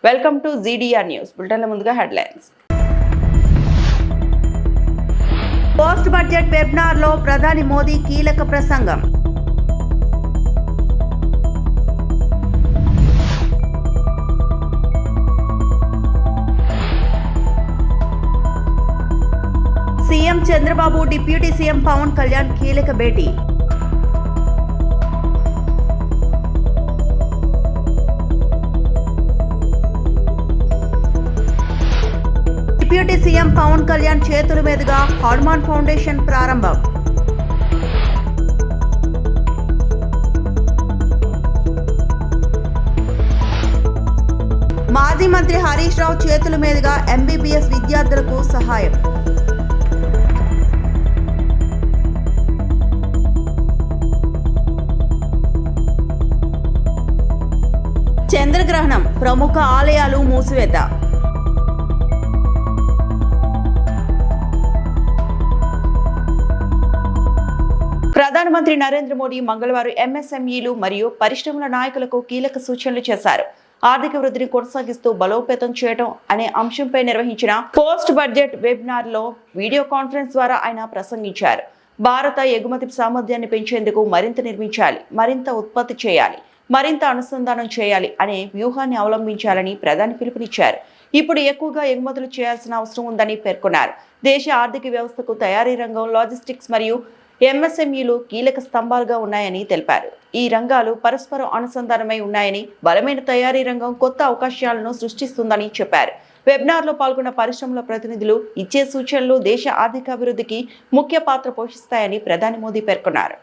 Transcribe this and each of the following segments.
Welcome to GDR news. బులెటిన్ల ముందుగా headlines. Post budget వెబినార్లో ప్రధాని మోదీ కీలక ప్రసంగం. CM Chandrababu deputy CM Pawan Kalyan కీలక భేటీ. డిప్యూటీ సీఎం పవన్ కళ్యాణ్ చేతుల మీదుగా హనుమాన్ ఫౌండేషన్ ప్రారంభం. మాజీ మంత్రి హరీష్ రావు చేతుల మీదుగా ఎంబీబీఎస్ విద్యార్థులకు సహాయం. చంద్రగ్రహణం, ప్రముఖ ఆలయాలు మూసివేత. ప్రధానమంత్రి నరేంద్ర మోడీ మంగళవారం ఎంఎస్ఎంఈలు మరియు పరిశ్రమల నాయకులకు కీలక సూచనలు చేశారు. ఆర్థిక వృద్ధిని కొనసాగిస్తూ బలోపేతం చేయడం అనే అంశంపై నిర్వహించిన పోస్ట్ బడ్జెట్ వెబినార్ లో వీడియో కాన్ఫరెన్స్ ద్వారా ఆయన ప్రసంగించారు. భారత ఎగుమతి సామర్థ్యాన్ని పెంచేందుకు మరింత నిర్మించాలి, మరింత ఉత్పత్తి చేయాలి, మరింత అనుసంధానం చేయాలి అనే వ్యూహాన్ని అవలంబించాలని ప్రధాని పిలుపునిచ్చారు. ఇప్పుడు ఎక్కువగా ఎగుమతులు చేయాల్సిన అవసరం ఉందని పేర్కొన్నారు. దేశ ఆర్థిక వ్యవస్థకు తయారీ రంగం, లాజిస్టిక్స్ మరియు ఎంఎస్ఎంఈలు కీలక స్తంభాలుగా ఉన్నాయని తెలిపారు. ఈ రంగాలు పరస్పరం అనుసంధానమై ఉన్నాయని, బలమైన తయారీ రంగం కొత్త అవకాశాలను సృష్టిస్తుందని చెప్పారు. వెబినార్ లో పాల్గొన్న పరిశ్రమల ప్రతినిధులు ఇచ్చే సూచనలు దేశ ఆర్థికాభివృద్ధికి ముఖ్య పాత్ర పోషిస్తాయని ప్రధాని మోదీ పేర్కొన్నారు.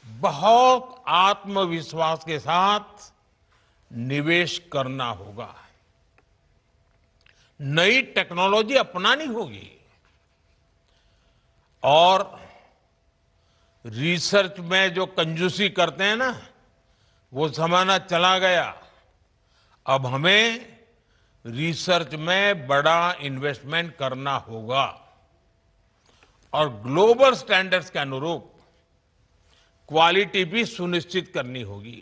बहुत आत्मविश्वास के साथ निवेश करना होगा, नई टेक्नोलॉजी अपनानी होगी और रिसर्च में जो कंजूसी करते हैं ना, वो जमाना चला गया. अब हमें रिसर्च में बड़ा इन्वेस्टमेंट करना होगा और ग्लोबल स्टैंडर्ड्स के अनुरूप क्वालिटी भी सुनिश्चित करनी होगी.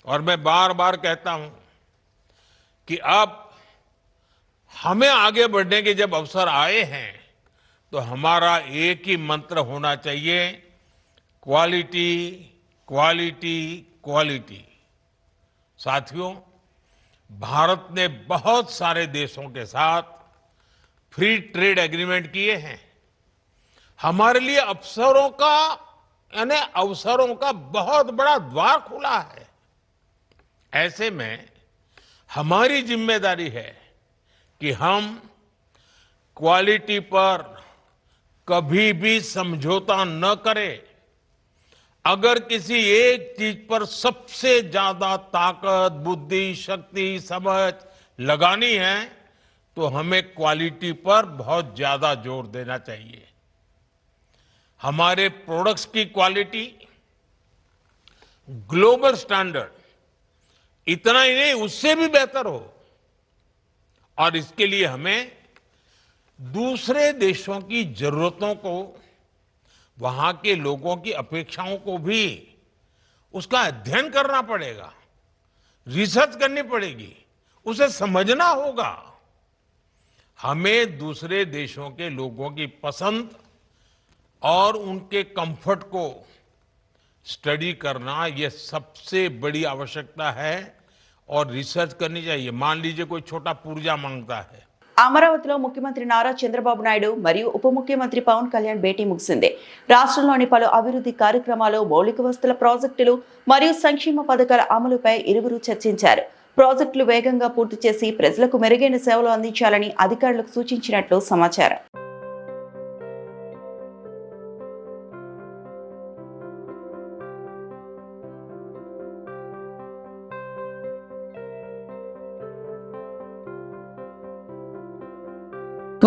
और मैं बार बार कहता हूं कि अब हमें आगे बढ़ने के जब अवसर आए हैं तो हमारा एक ही मंत्र होना चाहिए, क्वालिटी क्वालिटी क्वालिटी. साथियों, भारत ने बहुत सारे देशों के साथ फ्री ट्रेड एग्रीमेंट किए हैं. हमारे लिए अवसरों का बहुत बड़ा द्वार खुला है. ऐसे में हमारी जिम्मेदारी है कि हम क्वालिटी पर कभी भी समझौता न करें. अगर किसी एक चीज पर सबसे ज्यादा ताकत, बुद्धि, शक्ति, समझ लगानी है तो हमें क्वालिटी पर बहुत ज्यादा जोर देना चाहिए. हमारे प्रोडक्ट्स की क्वालिटी, ग्लोबल स्टैंडर्ड इतना ही नहीं, उससे भी बेहतर हो. और इसके लिए हमें दूसरे देशों की जरूरतों को, वहां के लोगों की अपेक्षाओं को भी उसका अध्ययन करना पड़ेगा, रिसर्च करनी पड़ेगी, उसे समझना होगा. हमें दूसरे देशों के लोगों की पसंद और उनके कंफर्ट को स्टडी करना, ये सबसे बड़ी आवश्यकता है और रिसर्च करनी चाहिए. मान लीजिए कोई छोटा पुर्जा मांगता है. అమరావతిలో ముఖ్యమంత్రి నారా చంద్రబాబు నాయుడు మరియు ఉప ముఖ్యమంత్రి పవన్ కళ్యాణ్ భేటీ ముగిసింది. రాష్ట్రంలోని పలు అభివృద్ధి కార్యక్రమాలు, మౌలిక వసతుల ప్రాజెక్టులు మరియు సంక్షేమ పథకాల అమలుపై ఇరువురు చర్చించారు. ప్రాజెక్టులు వేగంగా పూర్తి చేసి ప్రజలకు మెరుగైన సేవలు అందించాలని అధికారులకు సూచించినట్లు సమాచారం.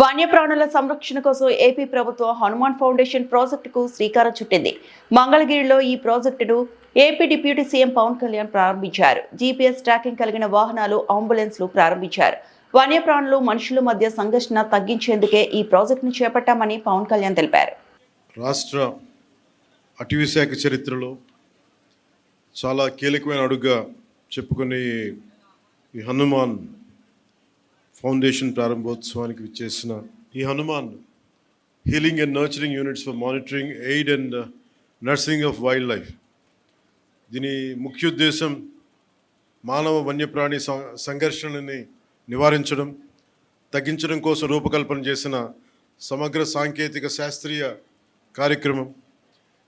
వన్యప్రాణుల సంరక్షణ కోసం ఏపీ ప్రభుత్వం హనుమాన్ ఫౌండేషన్ ప్రాజెక్టుకు శ్రీకారం చుట్టింది. మంగళగిరిలో ఈ ప్రాజెక్టును AP deputy CM Pawan Kalyan ప్రారంభించారు. జీపీఎస్ ట్రాకింగ్ కలిగిన వాహనాలు, అంబులెన్స్లు ప్రారంభించారు. వన్యప్రాణులు, మనుషుల మధ్య సంఘర్షణ తగ్గించేందుకే ఈ ప్రాజెక్టును చేపట్టామని పవన్ కళ్యాణ్ తెలిపారు. రాష్ట్ర అటవీ శాఖ చరిత్రలో చాలా కీలకమైన అడుగుగా చెప్పుకునే ఈ హనుమాన్ ఫౌండేషన్ ప్రారంభోత్సవానికి విచ్చేసిన ఈ Hanuman healing and nurturing units for monitoring aid and nursing of wild life. దీని ముఖ్య ఉద్దేశం మానవ వన్యప్రాణి సంఘర్షణని నివారించడం, తగ్గించడం కోసం రూపకల్పన చేసిన సమగ్ర సాంకేతిక శాస్త్రీయ కార్యక్రమం.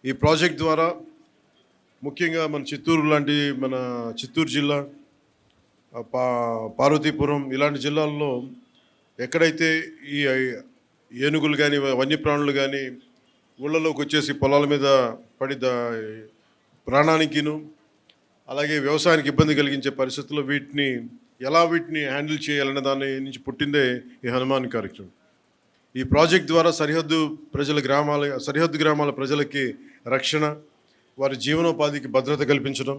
ఈ ప్రాజెక్ట్ ద్వారా ముఖ్యంగా మన చిత్తూరు జిల్లా, పార్వతీపురం ఇలాంటి జిల్లాల్లో ఎక్కడైతే ఈ ఏనుగులు కానీ వన్యప్రాణులు కానీ ఊళ్ళలోకి వచ్చేసి పొలాల మీద పడి ప్రాణానికిను అలాగే వ్యవసాయానికి ఇబ్బంది కలిగించే పరిస్థితుల్లో వీటిని హ్యాండిల్ చేయాలనే దాని నుంచి పుట్టిందే ఈ హనుమాన్ కార్యక్రమం. ఈ ప్రాజెక్ట్ ద్వారా సరిహద్దు గ్రామాల ప్రజలకి రక్షణ, వారి జీవనోపాధికి భద్రత కల్పించడం,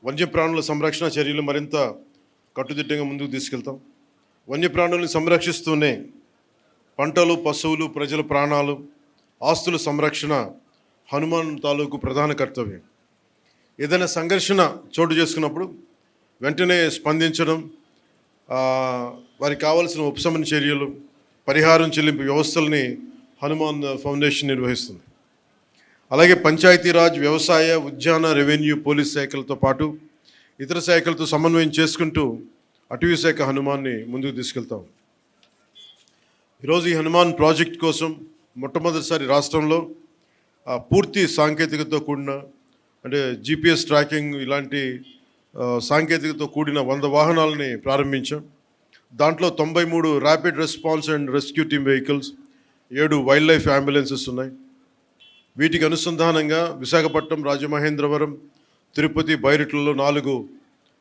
వన్యప్రాణుల సంరక్షణ చర్యలు మరింత కట్టుదిట్టంగా ముందుకు తీసుకెళ్తాం. వన్యప్రాణుల్ని సంరక్షిస్తూనే పంటలు, పశువులు, ప్రజల ప్రాణాలు, ఆస్తుల సంరక్షణ హనుమాన్ తాలూకు ప్రధాన కర్తవ్యం. ఏదైనా సంఘర్షణ చోటు చేసుకున్నప్పుడు వెంటనే స్పందించడం, వారికి కావాల్సిన ఉపశమన చర్యలు, పరిహారం చెల్లింపు వ్యవస్థల్ని హనుమాన్ ఫౌండేషన్ నిర్వహిస్తుంది. అలాగే పంచాయతీరాజ్, వ్యవసాయ, ఉద్యాన, రెవెన్యూ, పోలీస్ శాఖలతో పాటు ఇతర శాఖలతో సమన్వయం చేసుకుంటూ అటవీ శాఖ హనుమాన్ని ముందుకు తీసుకెళ్తాం. ఈరోజు ఈ హనుమాన్ ప్రాజెక్ట్ కోసం మొట్టమొదటిసారి రాష్ట్రంలో పూర్తి సాంకేతికతతో కూడిన అంటే GPS ట్రాకింగ్ ఇలాంటి సాంకేతికతతో కూడిన 100 వాహనాలని ప్రారంభించాం. దాంట్లో 93 rapid response and rescue team vehicles, 7 wildlife ambulances ఉన్నాయి. వీటికి అనుసంధానంగా విశాఖపట్నం, రాజమహేంద్రవరం, తిరుపతి, బైరిట్లలో 4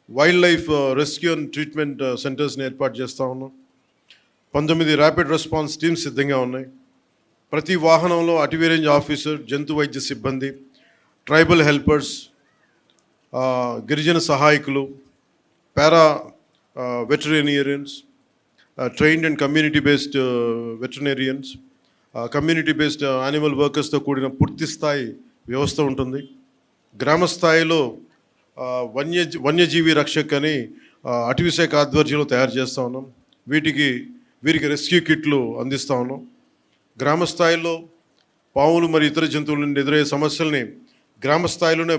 wildlife rescue and treatment సెంటర్స్ని ఏర్పాటు చేస్తూ ఉన్నాం. 19 ర్యాపిడ్ రెస్పాన్స్ టీమ్స్ సిద్ధంగా ఉన్నాయి. ప్రతి వాహనంలో అటవీ రేంజ్ ఆఫీసర్, జంతు వైద్య సిబ్బంది, ట్రైబల్ హెల్పర్స్, గిరిజన సహాయకులు, para veterinarians, trained and community based veterinarians, community based animal వర్కర్స్తో కూడిన పూర్తి స్థాయి వ్యవస్థ ఉంటుంది. గ్రామ స్థాయిలో వన్యజీవి రక్షక్ అని అటవీ శాఖ ఆధ్వర్యంలో తయారు చేస్తూ ఉన్నాం. వీరికి రెస్క్యూ కిట్లు అందిస్తూ ఉన్నాం. గ్రామ స్థాయిలో పాములు మరియు ఇతర జంతువుల నుండి ఎదురయ్యే సమస్యల్ని గ్రామ స్థాయిలోనే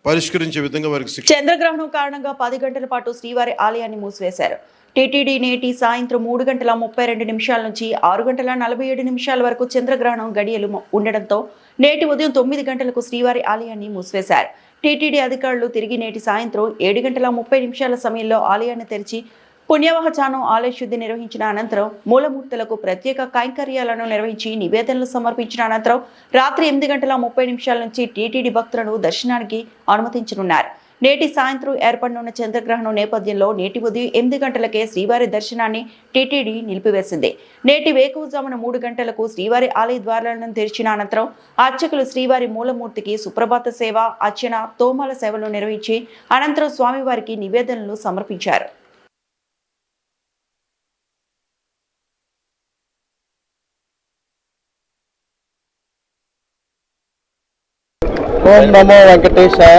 పరిష్కరించే విధంగా వారికి చంద్రగ్రహణం కారణంగా 10 గంటల పాటు శ్రీవారి ఆలయాన్ని మూసివేశారు. టీటీడీ నేటి సాయంత్రం 3:32 నుంచి 6:47 వరకు చంద్రగ్రహణం గడియలు ఉండడంతో నేటి ఉదయం 9 గంటలకు శ్రీవారి ఆలయాన్ని మూసివేశారు. టీటీడీ అధికారులు తిరిగి నేటి సాయంత్రం 7:30 సమయంలో ఆలయాన్ని తెరిచి పుణ్యవాహచానం ఆలయ శుద్ధి నిర్వహించిన అనంతరం మూలమూర్తులకు ప్రత్యేక కైంకర్యాలను నిర్వహించి నివేదనలు సమర్పించిన అనంతరం రాత్రి 8:30 నుంచి టీటీడీ భక్తులను దర్శనానికి అనుమతించనున్నారు. నేటి సాయంత్రం ఏర్పడనున్న చంద్రగ్రహణం నేపథ్యంలో నేటి ఉదయం 8 గంటలకే శ్రీవారి దర్శనాన్ని టీటీడీ నిలిపివేసింది. నేటి వేకువజామున 3 గంటలకు శ్రీవారి ఆలయ ద్వారాలను తెరిచిన అనంతరం అర్చకులు శ్రీవారి మూలమూర్తికి సుప్రభాత సేవ, అర్చన, తోమాల సేవలు నిర్వహించి అనంతరం స్వామివారికి నివేదనలు సమర్పించారు. ఓం నమో వెంకటేశాయ.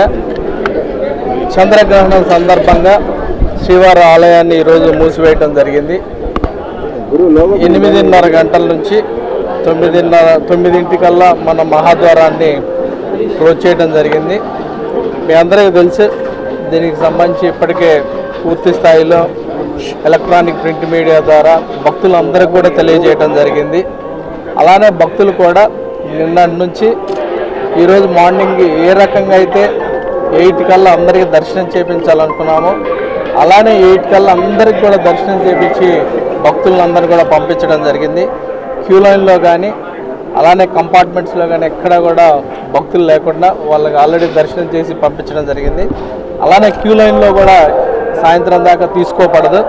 చంద్రగ్రహణం సందర్భంగా శ్రీవారి ఆలయాన్ని ఈరోజు మూసివేయటం జరిగింది. 8:30 గంటల నుంచి 9:00 మన మహాద్వారాన్ని క్లోజ్ చేయడం జరిగింది. మీ అందరికీ తెలుసు, దీనికి సంబంధించి ఇప్పటికే పూర్తి స్థాయిలో ఎలక్ట్రానిక్ ప్రింట్ మీడియా ద్వారా భక్తులందరికీ కూడా తెలియజేయడం జరిగింది. అలానే భక్తులు కూడా నిన్నటి నుంచి ఈరోజు మార్నింగ్ ఏ రకంగా అయితే 8 కల్లా అందరికీ దర్శనం చేయించాలనుకున్నామో అలానే 8 కల్లా అందరికీ కూడా దర్శనం చేయించి భక్తులందరూ కూడా పంపించడం జరిగింది. క్యూ లైన్లో కానీ అలానే కంపార్ట్మెంట్స్లో కానీ ఎక్కడ కూడా భక్తులు లేకుండా వాళ్ళకి ఆల్రెడీ దర్శనం చేసి పంపించడం జరిగింది. అలానే క్యూ లైన్లో కూడా సాయంత్రం దాకా తీసుకోకూడదు.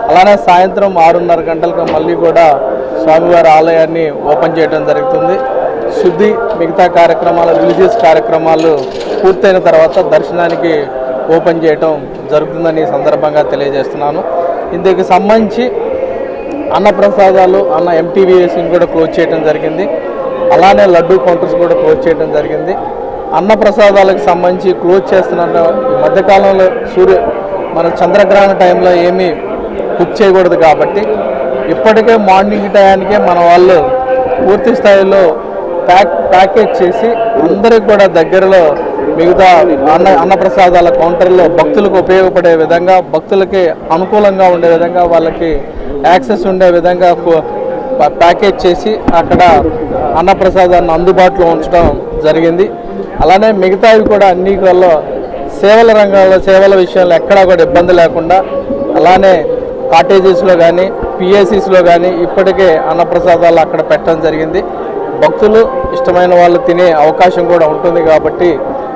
అలానే సాయంత్రం 6:30 గంటలకు మళ్ళీ కూడా స్వామివారి ఆలయాన్ని ఓపెన్ చేయడం జరుగుతుంది. శుద్ధి, మిగతా కార్యక్రమాలు, రిలీజియస్ కార్యక్రమాలు పూర్తయిన తర్వాత దర్శనానికి ఓపెన్ చేయటం జరుగుతుందని ఈ సందర్భంగా తెలియజేస్తున్నాను. ఇందుకు సంబంధించి అన్నప్రసాదాలు, ఎంటీవీఎస్ని కూడా క్లోజ్ చేయడం జరిగింది. అలానే లడ్డూ కౌంటర్స్ కూడా క్లోజ్ చేయడం జరిగింది. అన్నప్రసాదాలకు సంబంధించి క్లోజ్ చేస్తున్నారు. ఈ మధ్యకాలంలో మన చంద్రగ్రహణ టైంలో ఏమీ కుక్ చేయకూడదు కాబట్టి ఇప్పటికే మార్నింగ్ టయానికే మన వాళ్ళు పూర్తి స్థాయిలో ప్యాకేజ్ చేసి అందరికి కూడా దగ్గరలో మిగతా అన్నప్రసాదాల కౌంటర్లో భక్తులకు ఉపయోగపడే విధంగా, భక్తులకి అనుకూలంగా ఉండే విధంగా, వాళ్ళకి యాక్సెస్ ఉండే విధంగా ప్యాకేజ్ చేసి అక్కడ అన్నప్రసాదాన్ని అందుబాటులో ఉంచడం జరిగింది. అలానే మిగతావి కూడా అన్ని సేవల రంగంలో సేవల విషయంలో ఎక్కడా కూడా ఇబ్బంది లేకుండా, అలానే కాటేజెస్లో కానీ పిఎస్సిస్లో కానీ ఇప్పటికే అన్నప్రసాదాలు అక్కడ పెట్టడం జరిగింది. భక్తులు ఇష్టమైన వాళ్ళు తినే అవకాశం కూడా ఉంటుంది కాబట్టి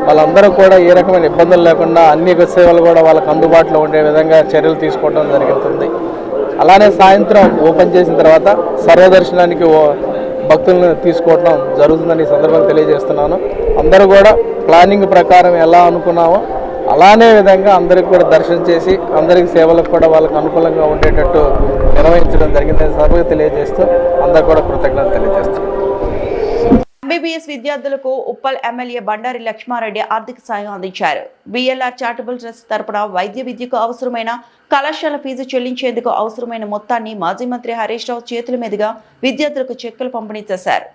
వాళ్ళందరూ కూడా ఏ రకమైన ఇబ్బందులు లేకుండా అన్ని సేవలు కూడా వాళ్ళకు అందుబాటులో ఉండే విధంగా చర్యలు తీసుకోవడం జరుగుతుంది. అలానే సాయంత్రం ఓపెన్ చేసిన తర్వాత సర్వదర్శనానికి భక్తులను తీసుకోవడం జరుగుతుందని ఈ సందర్భంగా తెలియజేస్తున్నాను. అందరూ కూడా ప్లానింగ్ ప్రకారం ఎలా అనుకున్నామో అలానే విధంగా అందరికి కూడా దర్శనం చేసి అందరికి సేవలకు కూడా వాళ్ళకు అనుకూలంగా ఉండేటట్టు నిర్వహించడం జరిగిందని సందర్భంగా తెలియజేస్తూ అందరూ కూడా కృతజ్ఞతలు తెలియజేస్తాం. ఎంబీబీఎస్ విద్యార్థులకు ఉప్పల్ ఎమ్మెల్యే బండారి లక్ష్మారెడ్డి ఆర్థిక సాయం అందించారు. బిఎల్ఆర్ చారిటబుల్ ట్రస్ట్ తరపున వైద్య విద్యకు అవసరమైన కళాశాల ఫీజు చెల్లించేందుకు అవసరమైన మొత్తాన్ని మాజీ మంత్రి హరీష్ రావు చేతుల మీదుగా విద్యార్థులకు చెక్కులు పంపిణీ చేశారు.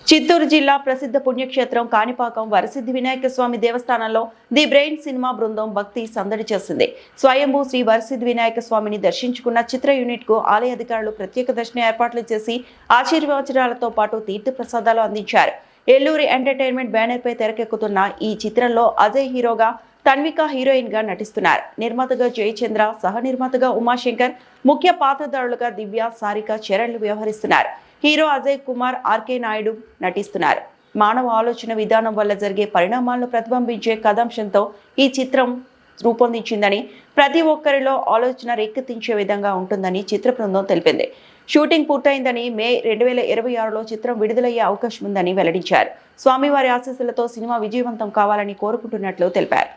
చిత్తూరు జిల్లా ప్రసిద్ధ పుణ్యక్షేత్రం కాణిపాకం వరసిద్ధి వినాయక స్వామి దేవస్థానంలో ది బ్రెయిన్ సినిమా బృందం భక్తి సందడి చేసింది. స్వయంభూ శ్రీ వరసిద్ధి వినాయక స్వామిని దర్శించుకున్న చిత్ర యూనిట్ కు ఆలయ అధికారులు ప్రత్యేక దర్శన ఏర్పాట్లు చేసి ఆశీర్వచనాలతో పాటు తీర్థ ప్రసాదాలు అందించారు. ఎల్లూరి ఎంటర్టైన్మెంట్ బ్యానర్ పై తెరకెక్కుతున్న ఈ చిత్రంలో అజయ్ హీరోగా, తన్విక హీరోయిన్ గా నటిస్తున్నారు. నిర్మాతగా జయచంద్ర, సహ నిర్మాతగా ఉమాశంకర్, ముఖ్య పాత్రధారులుగా దివ్య, సారిక, చరణ్లు వ్యవహరిస్తున్నారు. హీరో అజయ్ కుమార్, ఆర్కే నాయుడు నటిస్తున్నారు. మానవ ఆలోచన విధానం వల్ల జరిగే పరిణామాలను ప్రతిబింబించే కథాంశంతో ఈ చిత్రం రూపొందించిందని, ప్రతి ఒక్కరిలో ఆలోచన రేకెత్తించే విధంగా ఉంటుందని చిత్ర బృందం తెలిపింది. షూటింగ్ పూర్తయిందని మే 2026లో చిత్రం విడుదలయ్యే అవకాశం ఉందని వెల్లడించారు. స్వామివారి ఆశీస్సులతో సినిమా విజయవంతం కావాలని కోరుకుంటున్నట్లు తెలిపారు.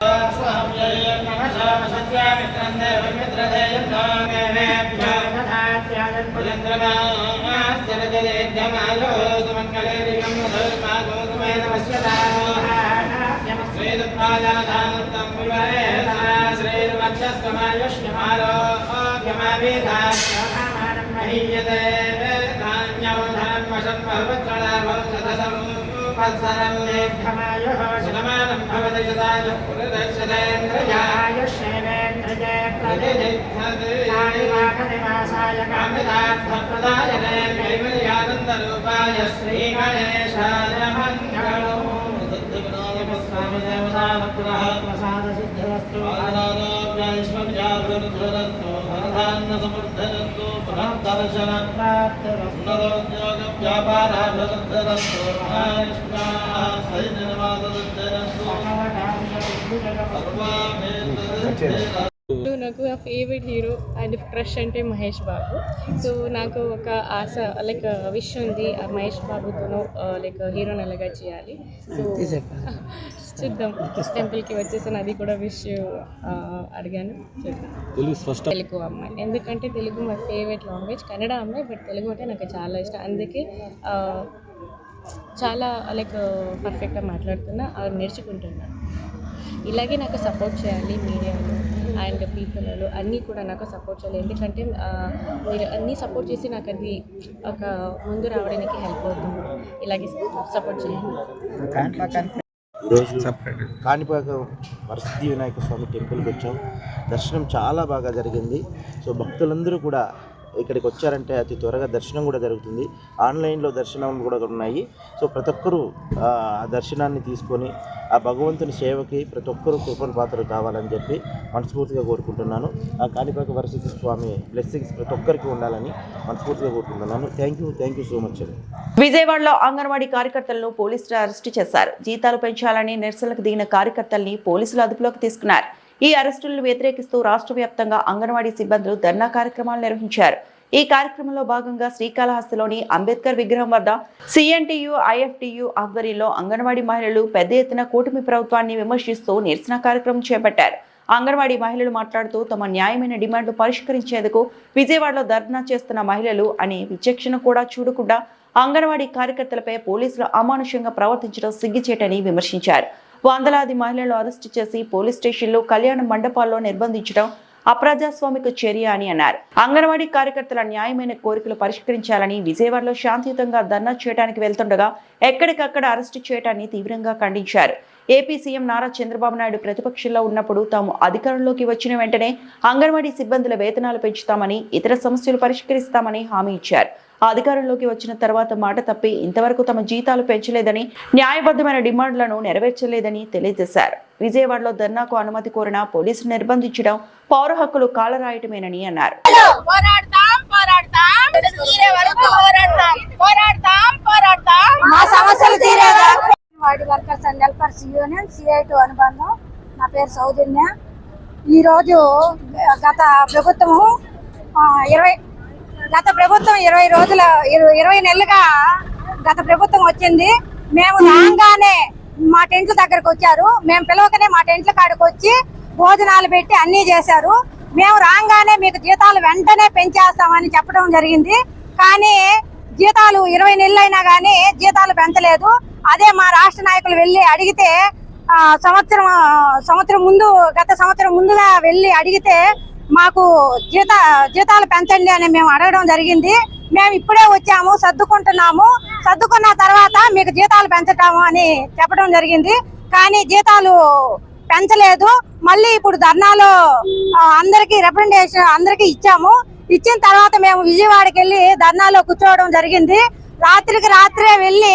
శ్రీనివాసాయ కామితార్థప్రదాయనే కైవల్యానందరూపాయ శ్రీ గణేశాయ మంగళం. స్వామి దేవతానుగ్రహ ప్రసాద సిద్ధిరస్తు. ఆరోగ్యైశ్వర్యాభివృద్ధిరస్తు. ధనధాన్య సమృద్ధిరస్తు. పునర్దర్శన ప్రాప్తిరస్తు. ఉద్యోగ వ్యాపారాభివృద్ధిరస్తు. నాకు నా ఫేవరెట్ హీరో అండ్ క్రష్ అంటే మహేష్ బాబు. సో నాకు ఒక ఆశ లైక్ విష్ ఉంది మహేష్ బాబుతోనూ లైక్ హీరోని ఎలాగా చేయాలి. సో చూద్దాం, టెంపుల్కి వచ్చేసాను, అది కూడా విష్ అడిగాను. తెలుగు అమ్మాయి, ఎందుకంటే Telugu my favourite language. Kannada అమ్మాయి, బట్ తెలుగు అంటే నాకు చాలా ఇష్టం. అందుకే చాలా లైక్ పర్ఫెక్ట్గా మాట్లాడుతున్నా, నేర్చుకుంటున్నాను. ఇలాగే నాకు సపోర్ట్ చేయాలి మీడియాలో అండ్ పీపుల్లో అన్నీ కూడా నాకు సపోర్ట్ చేయాలి. ఎందుకంటే మీరు అన్నీ సపోర్ట్ చేసి నాకు అది ఒక ముందు రావడానికి హెల్ప్ అవుతుంది. ఇలాగే సపోర్ట్ చేయండి. ఈరోజు కాణిపాక వరసిద్ధి వినాయక స్వామి టెంపుల్కి వచ్చాం. దర్శనం చాలా బాగా జరిగింది. సో భక్తులందరూ కూడా ఇక్కడికి వచ్చారంటే అతి త్వరగా దర్శనం కూడా జరుగుతుంది. ఆన్లైన్లో దర్శనం కూడా ఉన్నాయి. సో ప్రతి ఒక్కరూ ఆ దర్శనాన్ని తీసుకొని ఆ భగవంతుని సేవకి ప్రతి ఒక్కరూ కృపణ పాత్రలు కావాలని చెప్పి మనస్ఫూర్తిగా కోరుకుంటున్నాను. ఆ కాణిపాక వరసిద్ధి స్వామి బ్లెస్సింగ్స్ ప్రతి ఒక్కరికి ఉండాలని మనస్ఫూర్తిగా కోరుకుంటున్నాను. థ్యాంక్ యూ సో మచ్ అండి. విజయవాడలో అంగన్వాడీ కార్యకర్తలను పోలీసులు అరెస్టు చేశారు. జీతాలు పెంచాలని నిరసనలకు దిగిన కార్యకర్తల్ని పోలీసులు అదుపులోకి తీసుకున్నారు. ఈ అరెస్టులను వ్యతిరేకిస్తూ రాష్ట్ర వ్యాప్తంగా అంగన్వాడీ సిబ్బందులు ధర్నా కార్యక్రమాలు నిర్వహించారు. ఈ కార్యక్రమంలో భాగంగా శ్రీకాళహస్తిలోని అంబేద్కర్ విగ్రహం వద్ద సిఎన్టీయు, ఐఎఫ్టియు ఆధ్వర్యంలో అంగన్వాడీ మహిళలు పెద్ద ఎత్తున కూటమి ప్రభుత్వాన్ని విమర్శిస్తూ నిరసన కార్యక్రమం చేపట్టారు. అంగన్వాడీ మహిళలు మాట్లాడుతూ తమ న్యాయమైన డిమాండ్లు పరిష్కరించేందుకు విజయవాడలో ధర్నా చేస్తున్న మహిళలు అనే విచక్షణ కూడా చూడకుండా అంగన్వాడీ కార్యకర్తలపై పోలీసులు అమానుషంగా ప్రవర్తించడం సిగ్గుచేటని విమర్శించారు. వందలాది మహిళలు అరెస్టు చేసి పోలీస్ స్టేషన్లు, కళ్యాణ మండపాల్లో నిర్బంధించడం అప్రజాస్వామిక చర్య అని అన్నారు. అంగన్వాడీ కార్యకర్తల న్యాయమైన కోరికలు పరిష్కరించాలని విజయవాడలో శాంతియుతంగా ధర్నా చేయడానికి వెళ్తుండగా ఎక్కడికక్కడ అరెస్టు చేయడాన్ని తీవ్రంగా ఖండించారు. ఏపీ సీఎం నారా చంద్రబాబు నాయుడు ప్రతిపక్షంలో ఉన్నప్పుడు తాము అధికారంలోకి వచ్చిన వెంటనే అంగన్వాడీ సిబ్బందుల వేతనాలు పెంచుతామని, ఇతర సమస్యలు పరిష్కరిస్తామని హామీ ఇచ్చారు. అధికారంలోకి వచ్చిన తర్వాత మాట తప్పి ఇంతవరకు తమ జీతాలు పెంచలేదని, న్యాయబద్ధమైన డిమాండ్లను నెరవేర్చలేదని తెలియజేశారు. విజయవాడలో ధర్నాకు అనుమతి కోరిన పోలీసులు నిర్బంధించడం పౌర హక్కులు కాలరాయటమేనని అన్నారు. Ward workers and helpers union CI2 అనుబంధం. నా పేరు సౌజన్య. ఈరోజు గత ప్రభుత్వం 20 నెలలుగా గత ప్రభుత్వం వచ్చింది. మేము రాగానే మా టెంట్ల దగ్గరకు వచ్చారు. మేము పిలవకనే మా టెంట్ల కాడికి వచ్చి భోజనాలు పెట్టి అన్నీ చేశారు. మేము రాగానే మీకు జీతాలు వెంటనే పెంచేస్తామని చెప్పడం జరిగింది. కానీ జీతాలు 20 నెలలు అయినా కానీ జీతాలు పెంచలేదు. అదే మా రాష్ట్ర నాయకులు వెళ్ళి అడిగితే గత సంవత్సరం ముందుగా వెళ్ళి అడిగితే మాకు జీతాలు పెంచండి అని మేము అడగడం జరిగింది. మేము ఇప్పుడే వచ్చాము, సర్దుకున్న తర్వాత మీకు జీతాలు పెంచటాము అని చెప్పడం జరిగింది. కానీ జీతాలు పెంచలేదు. మళ్ళీ ఇప్పుడు ధర్నాలో అందరికి రిప్రజెంటేషన్ అందరికి ఇచ్చాము. ఇచ్చిన తర్వాత మేము విజయవాడకి వెళ్ళి ధర్నాలో కూర్చోవడం జరిగింది. రాత్రికి రాత్రే వెళ్ళి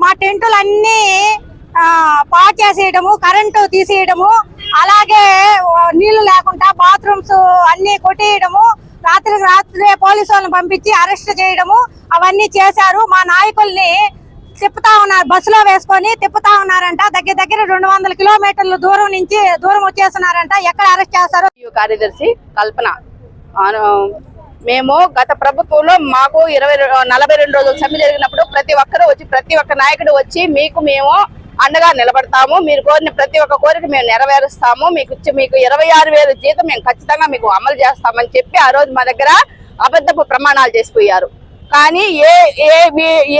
మా టెంటులన్నీ పాడు చేసేయడము, కరెంటు తీసేయడము, అలాగే నీళ్లు లేకుండా బాత్రూమ్స్ అన్ని కొట్టేయడము, రాత్రికి రాత్రే పోలీసు వాళ్ళని పంపించి అరెస్ట్ చేయడము అవన్నీ చేశారు. మా నాయకుల్ని తిప్పుతా ఉన్నారు, బస్సులో వేసుకొని తిప్పుతా ఉన్నారంట. దగ్గర 200 కిలోమీటర్ల దూరం వచ్చేస్తున్నారంట. ఎక్కడ అరెస్ట్ చేస్తారో. కార్యదర్శి కల్పన. మేము గత ప్రభుత్వంలో మాకు 42 రోజుల సమ్మె జరిగినప్పుడు ప్రతి ఒక్కరు వచ్చి, ప్రతి ఒక్క నాయకుడు వచ్చి మేము అండగా నిలబడతాము, మీరు కోరిన ప్రతి ఒక్క కోరిక మేము నెరవేరుస్తాము, మీకు 26,000 జీతం మేము ఖచ్చితంగా మీకు అమలు చేస్తామని చెప్పి ఆ రోజు మా దగ్గర అబద్ధపు ప్రమాణాలు చేసిపోయారు. కానీ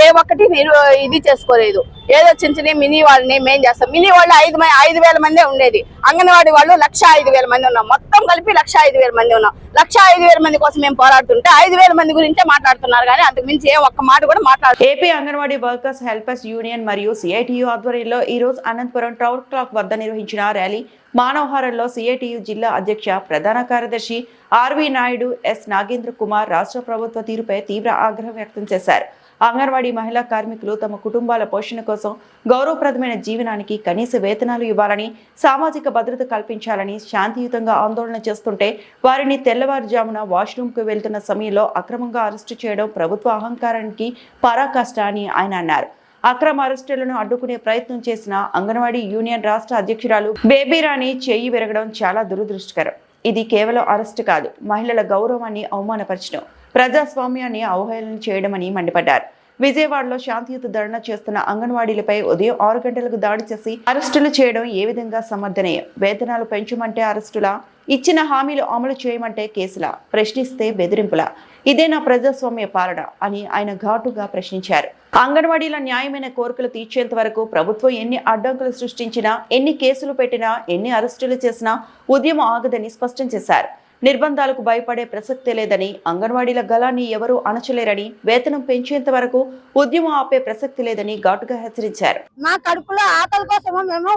ఏ ఒక్కటి మీరు ఇది చేసుకోలేదు. ఏదో చిన్న మినీ వాళ్ళని మేము చేస్తాం. మినీ వాళ్ళు 5,000 మందే ఉండేది. అంగన్వాడీ వాళ్ళు 105,000 మంది ఉన్నాం. మొత్తం కలిపి 105,000 మంది ఉన్నాం. 105,000 మంది కోసం మేము పోరాడుతుంటే 5,000 మంది గురించే మాట్లాడుతున్నారు. కానీ అంతకు మించి ఒక్క మాట కూడా మాట్లాడుతున్నారు. AP anganwadi workers helpers union మరియు CITU ఆధ్వర్యంలో ఈ రోజు అనంతపురం టౌన్ క్లాక్ వద్ద నిర్వహించిన ర్యాలీ మానవహారంలో సిఐటియు జిల్లా అధ్యక్ష ప్రధాన కార్యదర్శి ఆర్వి నాయుడు, ఎస్ నాగేంద్ర కుమార్ రాష్ట్ర ప్రభుత్వ తీరుపై తీవ్ర ఆగ్రహం వ్యక్తం చేశారు. అంగన్వాడీ మహిళా కార్మికులు తమ కుటుంబాల పోషణ కోసం గౌరవప్రదమైన జీవనానికి కనీస వేతనాలు ఇవ్వాలని, సామాజిక భద్రత కల్పించాలని శాంతియుతంగా ఆందోళన చేస్తుంటే వారిని తెల్లవారుజామున వాష్రూమ్కు వెళ్తున్న సమయంలో అక్రమంగా అరెస్టు చేయడం ప్రభుత్వ అహంకారానికి పరాకాష్ట అని ఆయన అన్నారు. అక్రమ అరెస్టులను అడ్డుకునే ప్రయత్నం చేసిన అంగన్వాడీ యూనియన్ రాష్ట్ర అధ్యక్షురాలు బేబీరాణి చెయ్యి విరగడం చాలా దురదృష్టకరం. ఇది కేవలం అరెస్టు కాదు, మహిళల గౌరవాన్ని అవమానపరచడం, ప్రజాస్వామ్యాన్ని అవహేళన చేయడమని మండిపడ్డారు. విజయవాడలో శాంతియుత ధర్నా చేస్తున్న అంగన్వాడీలపై ఉదయం 6 గంటలకు దాడి చేసి అరెస్టులు చేయడం ఏ విధంగా సమర్థనీయం? వేతనాలు పెంచమంటే అరెస్టులా? ఇచ్చిన హామీలు అమలు చేయమంటే కేసులా? ప్రశ్నిస్తే బెదిరింపులా? ఇదేనా ప్రజాస్వామ్య పాలన అని ఆయన ఘాటుగా ప్రశ్నించారు. అంగన్వాడీల న్యాయమైన కోరికలు తీర్చేంత వరకు ప్రభుత్వం ఎన్ని అడ్డంకులు సృష్టించినా, ఎన్ని కేసులు పెట్టినా, ఎన్ని అరెస్టులు చేసినా ఉద్యమం ఆగదని స్పష్టం చేశారు. నిర్బంధాలకు భయపడే ప్రసక్తే లేదని, అంగన్వాడీల గలాన్ని ఎవరూ అణచలేరని, వేతనం పెంచేంత వరకు ఉద్యమం ఆపే ప్రసక్తి లేదని ఘాటుగా హెచ్చరించారు. మా కడుపులో ఆకలి కోసము మేము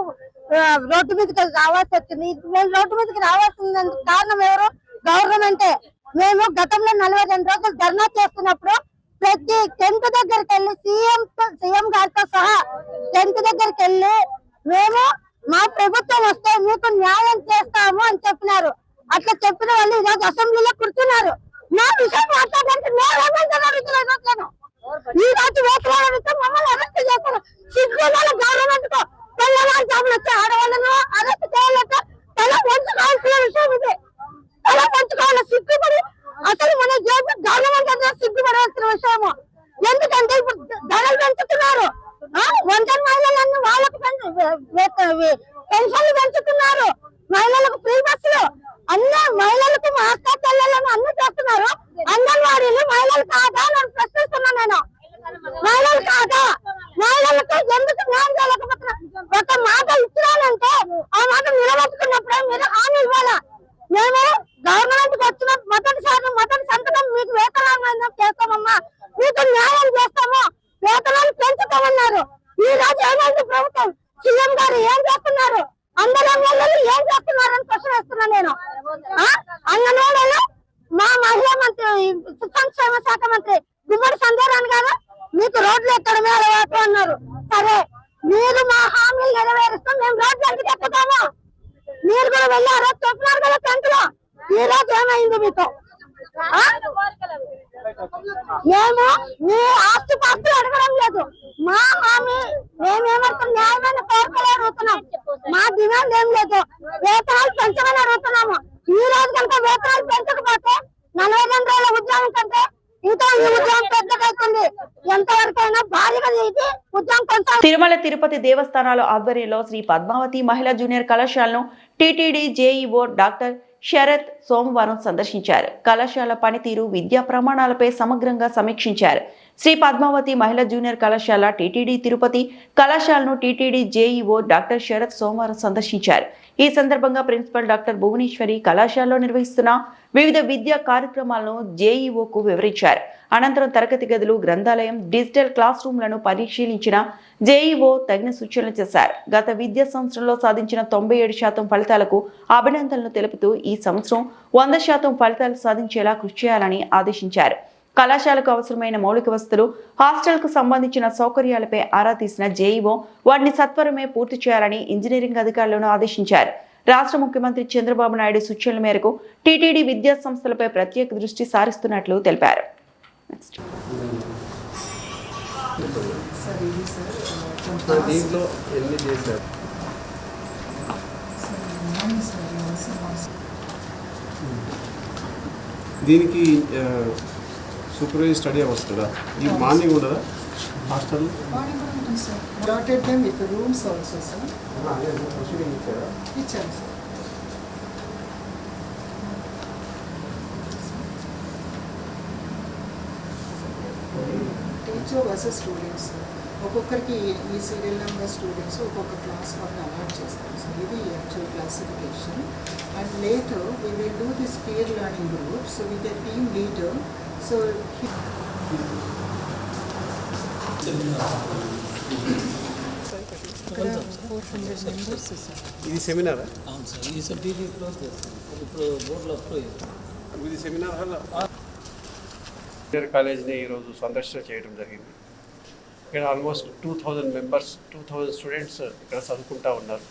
రోడ్డు మీదకి రావాల్సి వచ్చింది. మేము రోడ్డు మీదకి రావాల్సిన కారణం ఎవరు? గవర్నమెంటే. మేము గతంలో 42 రోజులు ధర్నా చేస్తున్నప్పుడు ప్రతి టెంట్ దగ్గరికి వెళ్ళి సీఎం గారితో సహా టెంట్ దగ్గరికి వెళ్ళి మేము మా ప్రభుత్వం వస్తే మీకు న్యాయం చేస్తాము అని చెప్పినారు. అట్లా చెప్పిన వాళ్ళు ఈరోజు అసెంబ్లీలో కూర్చున్నారు. నా విషయం మాట్లాడాలంటే ఈ రోజు వేతనాలతో మమ్మల్ని అరెస్ట్ చేస్తారు. సిగ్గుల గవర్నమెంట్ కు తెల్లవారుజామున వచ్చే ఆడవాళ్ళను అరెస్ట్ చేయాలంటే తల వంచుకోవాల్సిన విషయం ఇది. తల వంచుకోవాలి, సిగ్గుపడి అసలు మన గవర్నమెంట్ అంటే సిగ్గుపడాల్సిన విషయము. ఎందుకంటే ఇప్పుడు ధరలు పెంచుతున్నారు. వంటన్ మహిళలన్నీ వాళ్ళకు పెన్షన్లు పెంచుతున్నారు. మహిళలకు ఫ్రీ బస్సులు, అన్ని మహిళలకు హాస్పిటల్లను అన్ని చేస్తున్నారు. అంగన్వాడీలు మహిళలు కాదా అని ప్రశ్నిస్తున్నాను నేను. మహిళలు కాదా? మహిళలకు ఎందుకు న్యాయం చేయలేకపోతున్నా? ఒక మాట ఇచ్చినానంటే ఆ మాట నిలబెట్టుకున్నప్పుడే మీరు హామీ ఇవ్వాలా. మేము గవర్నమెంట్ కి వచ్చిన మొదటి సంతకం మీకు వేతనాలు చేస్తామమ్మా, మీకు న్యాయం చేస్తాము, వేతనాలు పెంచుతామన్నారు. ఈ రోజు ఏమైంది? ప్రభుత్వం సీఎం గారు ఏం చేస్తున్నారు? అంగన్వాడీలు ఏం చేస్తున్నారని క్వశ్చన్ వేస్తున్నా నేను. అంగన్వాడీలు మా మహిళా మంత్రి, సంక్షేమ శాఖ మంత్రి గుమ్మడి సంధ్యారాణి గారు మీకు రోడ్లు ఎక్కడమే అలవాటు అన్నారు. సరే, మీరు మా హామీలు నెరవేరుస్తూ మేము రోడ్లు ఎందుకు ఎక్కుతాము? మీరు కూడా వెళ్ళారు, చెప్పినారు కదా టెంట్లో. ఈ రోజు ఏమైంది మీకు? మేము మీ ఆస్తి పాస్తులు అడగడం లేదు. మా హామీ మేమేమంటాం? న్యాయమైన కోరికలు అడుగుతున్నాం. మా డిమాండ్ ఏం లేదు. వేతనాలు పెంచమని అడుగుతున్నాము. ఈ రోజు కనుక వేతనాలు పెంచకపోతే 42 రోజుల ఉద్యోగం కంటే ఇంకా ఈ ఉద్యోగం పెద్దగవుతుంది. ఎంతవరకైనా భారీగా ఇది ఉద్యోగం కొనసాగుతుంది. తిరుమల తిరుపతి దేవస్థానాల ఆధ్వర్యంలో శ్రీ పద్మావతి మహిళా జూనియర్ కళాశాలను టీటీడీ జేఈఓ డాక్టర్ శరత్ సోమవారం సందర్శించారు. కళాశాల పనితీరు, విద్యా ప్రమాణాలపై సమగ్రంగా సమీక్షించారు. శ్రీ పద్మావతి మహిళా జూనియర్ కళాశాల టీటీడీ తిరుపతి కళాశాలను టీటీడీ జేఈఓ డాక్టర్ శరత్ సోమవారం సందర్శించారు. ఈ సందర్భంగా ప్రిన్సిపల్ డాక్టర్ భువనేశ్వరి కళాశాలలో నిర్వహిస్తున్న వివిధ విద్యా కార్యక్రమాలను జేఈఓకు వివరించారు. అనంతరం తరగతి గదులు, గ్రంథాలయం, డిజిటల్ క్లాస్ రూమ్లను పరిశీలించిన జేఈఓ తగిన సూచనలు చేశారు. గత విద్యా సంవత్సరంలో సాధించిన 97% ఫలితాలకు అభినందనలు తెలుపుతూ ఈ సంవత్సరం 100% ఫలితాలు సాధించేలా కృషి చేయాలని ఆదేశించారు. కళాశాలకు అవసరమైన మౌలిక వసతులు, హాస్టల్కు సంబంధించిన సౌకర్యాలపై ఆరా తీసిన జేఈఓ వాటిని సత్వరమే పూర్తి చేయాలని ఇంజనీరింగ్ అధికారులను ఆదేశించారు. రాష్ట్ర ముఖ్యమంత్రి చంద్రబాబు నాయుడు సూచనల మేరకు టీటీడీ విద్యా సంస్థలపై ప్రత్యేక దృష్టి సారిస్తున్నట్లు తెలిపారు. దీనికి సూపర్వైజ్ స్టడీ అవర్స్ కదా, ఈ మార్నింగ్ ఉండదా హాస్టల్? ఇచ్చాను సార్. టీచర్ వర్సెస్ స్టూడెంట్స్, ఒక్కొక్కరికి ఈ సీరియల్ నెంబర్ స్టూడెంట్స్ ఒక్కొక్క క్లాస్ వరకు అలాట్ చేస్తాం సార్. ఇది actual classification. And later we will do this peer learning group, so with a team leader. So ఇక్కడ 400 మెంబర్స్ సార్. ఇది సెమినారా? అవును సార్, ఈ సబ్జెక్ట్ క్లోజ్ చేస్తాం ఇప్పుడు బోర్డులో అప్రూవ్ ఇది సెమినార్ హాల్. ఇంటర్ కాలేజ్ని ఈరోజు సందర్శన చేయడం జరిగింది. ఇక్కడ ఆల్మోస్ట్ 2000 మెంబర్స్ 2000 స్టూడెంట్స్ ఇక్కడ చదువుకుంటూ ఉన్నారు.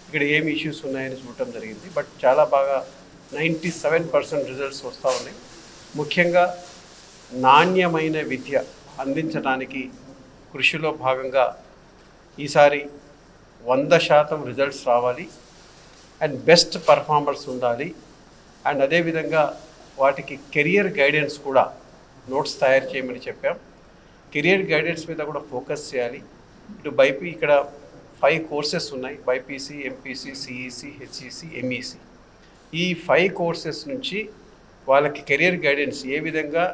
ఇక్కడ ఏమి ఇష్యూస్ ఉన్నాయని చూడటం జరిగింది. బట్ చాలా బాగా 97% రిజల్ట్స్ వస్తూ ఉన్నాయి. ముఖ్యంగా నాణ్యమైన విద్య అందించడానికి కృషిలో భాగంగా ఈసారి 100% రిజల్ట్స్ రావాలి అండ్ బెస్ట్ పర్ఫార్మర్స్ ఉండాలి. అండ్ అదేవిధంగా వాటికి కెరియర్ గైడెన్స్ కూడా నోట్స్ తయారు చేయమని చెప్పాం. కెరియర్ గైడెన్స్ మీద కూడా ఫోకస్ చేయాలి. ఇటు ఇక్కడ 5 కోర్సెస్ ఉన్నాయి, BiPC, MPC, CEC, HEC, MEC. ఈ 5 కోర్సెస్ నుంచి వాళ్ళకి కెరియర్ గైడెన్స్ ఏ విధంగా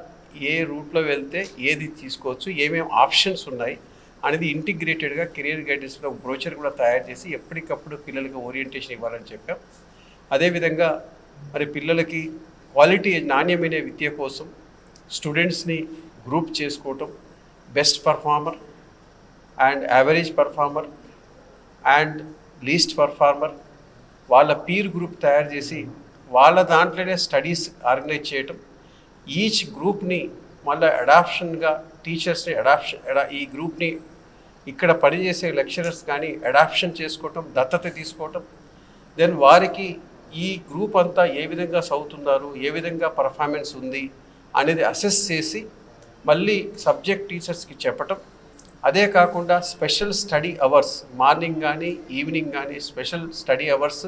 ఏ రూట్లో వెళ్తే ఏది తీసుకోవచ్చు, ఏమేమి ఆప్షన్స్ ఉన్నాయి అనేది ఇంటిగ్రేటెడ్గా కెరియర్ గైడెన్స్ మీద బ్రోచర్ కూడా తయారు చేసి ఎప్పటికప్పుడు పిల్లలకి ఓరియంటేషన్ ఇవ్వాలని చెప్పాం. అదేవిధంగా మరి పిల్లలకి క్వాలిటీ నాణ్యమైన విద్య కోసం స్టూడెంట్స్ని గ్రూప్ చేసుకోవటం, best performer and average performer and least performer వాళ్ళ పీర్ గ్రూప్ తయారు చేసి వాళ్ళ దాంట్లోనే స్టడీస్ ఆర్గనైజ్ చేయటం, ఈచ్ గ్రూప్ని మళ్ళీ అడాప్షన్గా టీచర్స్ని ఈ గ్రూప్ని ఇక్కడ పనిచేసే లెక్చరర్స్ కానీ అడాప్షన్ చేసుకోవటం, దత్తత తీసుకోవటం, దెన్ వారికి ఈ గ్రూప్ అంతా ఏ విధంగా చదువుతున్నారు, ఏ విధంగా పర్ఫార్మెన్స్ ఉంది అనేది అసెస్ చేసి మళ్ళీ సబ్జెక్ట్ టీచర్స్కి చెప్పటం. అదే కాకుండా స్పెషల్ స్టడీ అవర్స్ మార్నింగ్ కానీ ఈవినింగ్ కానీ special study hours,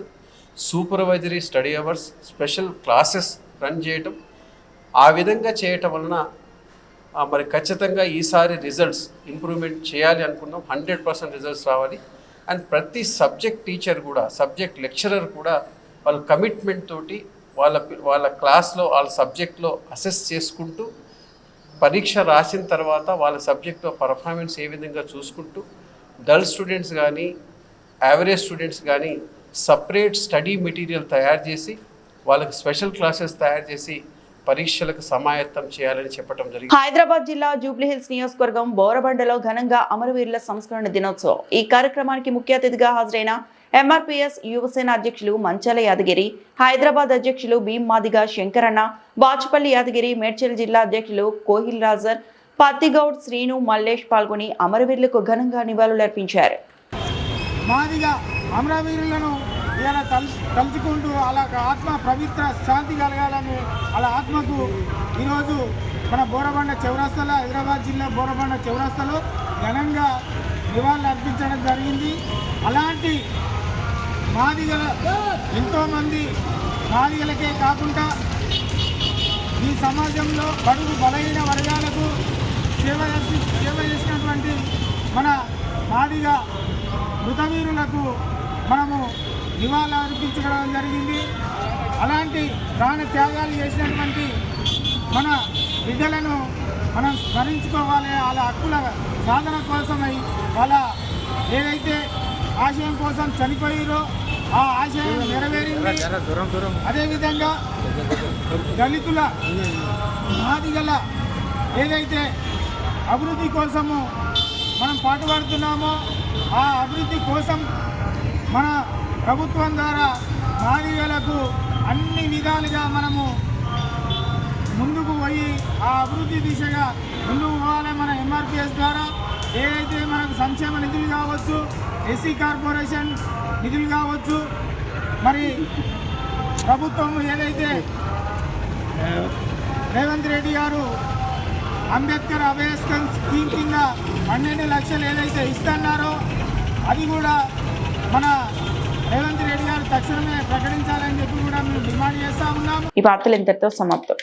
supervisory study hours, special classes run చేయటం. ఆ విధంగా చేయటం వలన మరి ఖచ్చితంగా ఈసారి రిజల్ట్స్ ఇంప్రూవ్మెంట్ చేయాలి అనుకున్నాం. 100% రిజల్ట్స్ రావాలి. అండ్ ప్రతి సబ్జెక్ట్ టీచర్ కూడా, సబ్జెక్ట్ లెక్చరర్ కూడా వాళ్ళ కమిట్మెంట్ తోటి వాళ్ళ క్లాస్లో వాళ్ళ సబ్జెక్ట్లో అసెస్ చేసుకుంటూ పరీక్ష రాసిన తర్వాత వాళ్ళ సబ్జెక్ట్లో పర్ఫార్మెన్స్ ఏ విధంగా చూసుకుంటూ డల్ స్టూడెంట్స్ కానీ యావరేజ్ స్టూడెంట్స్ కానీ సపరేట్ స్టడీ మెటీరియల్ తయారు చేసి వాళ్ళకి స్పెషల్ క్లాసెస్ తయారు చేసి పరీక్షలకు సమాయత్తం చేయాలని చెప్పడం జరిగింది. హైదరాబాద్ జిల్లా జూబ్లీహిల్స్ నియోజకవర్గం బోరబండలో ఘనంగా అమరవీరుల సంస్మరణ దినోత్సవం. ఈ కార్యక్రమానికి ముఖ్య అతిథిగా హాజరైన ఎంఆర్పీఎస్ యువసేన అధ్యక్షులు మంచాల యాదగిరి, హైదరాబాద్ అధ్యక్షులు భీం మాదిగ శంకరన్న, బాచుపల్లి యాదగిరి, మేడ్చల్ జిల్లా అధ్యక్షులు కోహిల్ రాజర్, పత్తిగౌడ్, శ్రీను, మల్లేష్ పాల్గొని అమరవీరులకు ఘనంగా నివాళులర్పించారు. మాదిగా అమరవీరులను ఇలా తలుచుకుంటూ అలా ఆత్మ పవిత్ర శాంతి కలగాలని అలా ఆత్మకు ఈరోజు మన బోరబండ చౌరస్తాలో, హైదరాబాద్ జిల్లా బోరబండ చౌరస్తాలో ఘనంగా నివాళులు అర్పించడం జరిగింది. అలాంటి మాదిగల ఎంతోమంది మాదిగలకే కాకుండా ఈ సమాజంలో బడుగు బలహీన వర్గాలకు సేవ చేసినటువంటి మన మాదిగ మృతవీరులకు మనము నివాళులు అర్పించడం జరిగింది. అలాంటి ప్రాణ త్యాగాలు చేసినటువంటి మన బిడ్డలను మనం స్మరించుకోవాలి. వాళ్ళ హక్కుల సాధన కోసమై వాళ్ళ ఏదైతే ఆశయం కోసం చనిపోయారో ఆ ఆశయం నెరవేరింది. అదేవిధంగా దళితుల మాదిగల ఏదైతే అభివృద్ధి కోసము మనం పాటుపడుతున్నామో ఆ అభివృద్ధి కోసం మన ప్రభుత్వం ద్వారా మాదిగలకు అన్ని విధాలుగా మనము ముందుకు పోయి ఆ అభివృద్ధి దిశగా ముందుకు పోవాలి. మన ఎంఆర్పిఎస్ ద్వారా ఏదైతే మనకు సంక్షేమ నిధులు కావచ్చు, ఎస్సీ కార్పొరేషన్ నిధులు కావచ్చు, మరి ప్రభుత్వం ఏదైతే రేవంత్ రెడ్డి గారు అంబేద్కర్ అభయస్కన్ స్కీమ్ కింద 12 లక్షలు ఏదైతే ఇస్తున్నారో అది కూడా మన రేవంత్ రెడ్డి గారు తక్షణమే ప్రకటించాలని చెప్పి కూడా మేము డిమాండ్ చేస్తా ఉన్నాము. ఈ వార్తలు ఇంతటితో సమాప్తం.